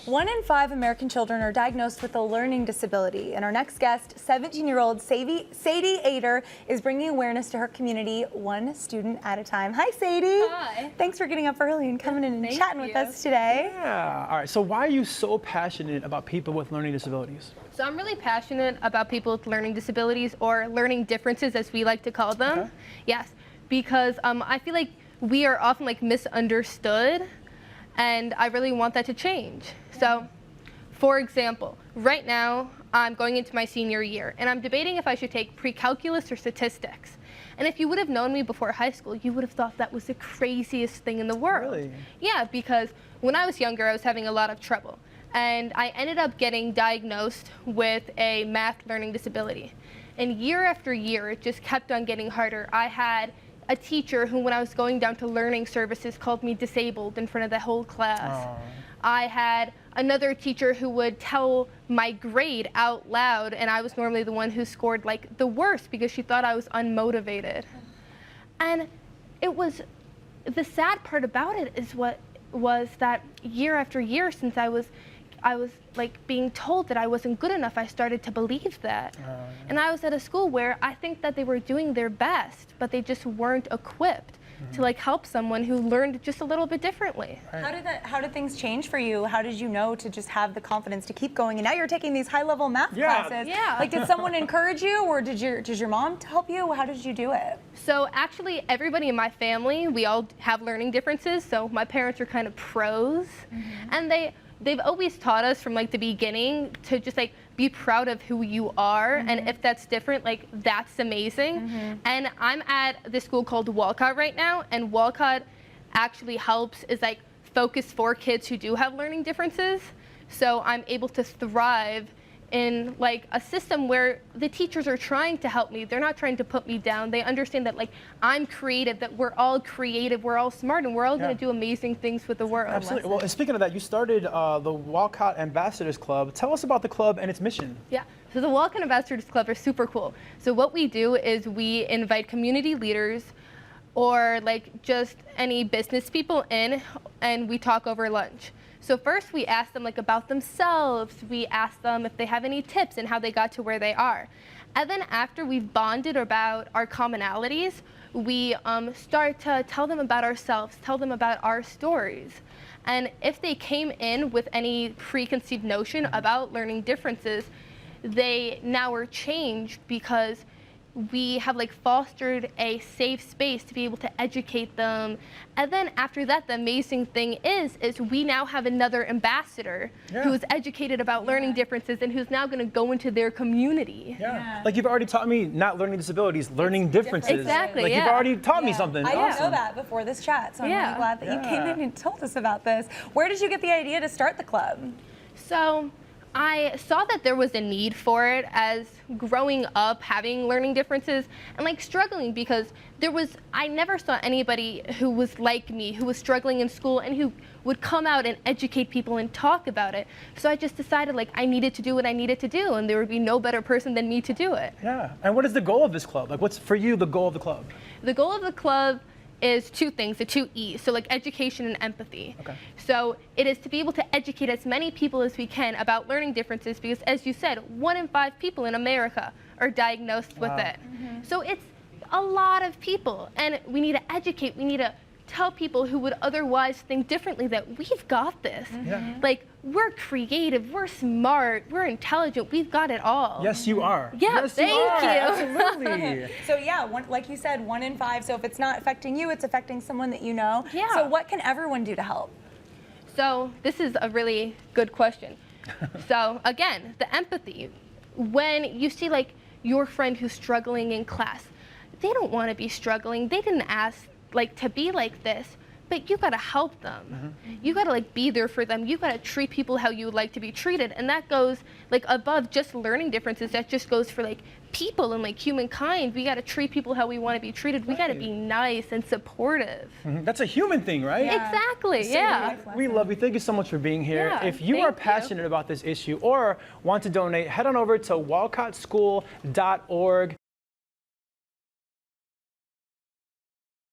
1 in 5 American children are diagnosed with a learning disability, and our next guest, 17-year-old Sadie Aeder, is bringing awareness to her community one student at a time. Hi, Sadie. Hi. Thanks for getting up early and coming in and chatting with us today. Yeah. All right. So why are you so passionate about people with learning disabilities? So I'm really passionate about people with learning disabilities, or learning differences as we like to call them. Okay. Yes, because I feel like we are often misunderstood, and I really want that to change. So, for example, right now I'm going into my senior year and I'm debating if I should take pre-calculus or statistics. And if you would have known me before high school, you would have thought that was the craziest thing in the world. Really? Yeah, because when I was younger, I was having a lot of trouble. And I ended up getting diagnosed with a math learning disability. And year after year, it just kept on getting harder. I had a teacher who, when I was going down to learning services, called me disabled in front of the whole class. Aww. I had another teacher who would tell my grade out loud, and I was normally the one who scored the worst because she thought I was unmotivated. And the sad part about it was that year after year, since I was being told that I wasn't good enough, I started to believe that. And I was at a school where I think that they were doing their best, but they just weren't equipped to help someone who learned just a little bit differently. Right. How did things change for you? How did you know to just have the confidence to keep going? And now you're taking these high-level math classes. Yeah. Did someone encourage you, or did your mom help you? How did you do it? So actually, everybody in my family, we all have learning differences. So my parents are kind of pros, and they've always taught us from the beginning to just be proud of who you are, and if that's different, that's amazing. And I'm at this school called Walcott right now, and Walcott actually helps is focus for kids who do have learning differences. So I'm able to thrive in a system where the teachers are trying to help me. They're not trying to put me down. They understand that I'm creative, that we're all creative, we're all smart, and we're all going to do amazing things with the world. Absolutely. Well, and speaking of that, you started the Walcott Ambassadors Club. Tell us about the club and its mission. Yeah, so the Walcott Ambassadors Club are super cool. So what we do is we invite community leaders or just any business people in, and we talk over lunch. So first we ask them about themselves, we ask them if they have any tips and how they got to where they are. And then after we've bonded about our commonalities, we start to tell them about ourselves, tell them about our stories. And if they came in with any preconceived notion about learning differences, they now are changed because we have fostered a safe space to be able to educate them. And then after that, the amazing thing is we now have another ambassador who is educated about learning differences and who's now going to go into their community. You've already taught me not learning disabilities, learning differences. Exactly, You've already taught me something. I didn't Awesome. know that before this chat, so I'm really glad that you came in and told us about this. Where did you get the idea to start the club? So I saw that there was a need for it as growing up having learning differences and struggling, because I never saw anybody who was like me, who was struggling in school and who would come out and educate people and talk about it. So I just decided I needed to do what I needed to do, and there would be no better person than me to do it. Yeah. And what is the goal of this club? What's for you the goal of the club? The goal of the club is two things, the 2 E's, so education and empathy. Okay. So it is to be able to educate as many people as we can about learning differences, because as you said, 1 in 5 people in America are diagnosed with it. So it's a lot of people, and we need to educate, we need to tell people who would otherwise think differently that we've got this. We're creative, we're smart, we're intelligent, we've got it all. Yes, you are. Yeah, yes, thank you. Absolutely. So yeah, like you said, 1 in 5. So if it's not affecting you, it's affecting someone that you know. Yeah. So what can everyone do to help? So this is a really good question. So again, the empathy. When you see your friend who's struggling in class, they don't want to be struggling. They didn't ask to be like this, but you gotta help them. You gotta be there for them. You gotta treat people how you would like to be treated, and that goes above just learning differences. That just goes for people and humankind. We gotta treat people how we want to be treated. We gotta be nice and supportive. That's a human thing, right? Yeah. Exactly. Yeah. We love you. Thank you so much for being here. Yeah, if you are passionate about this issue or want to donate, head on over to walcottschool.org.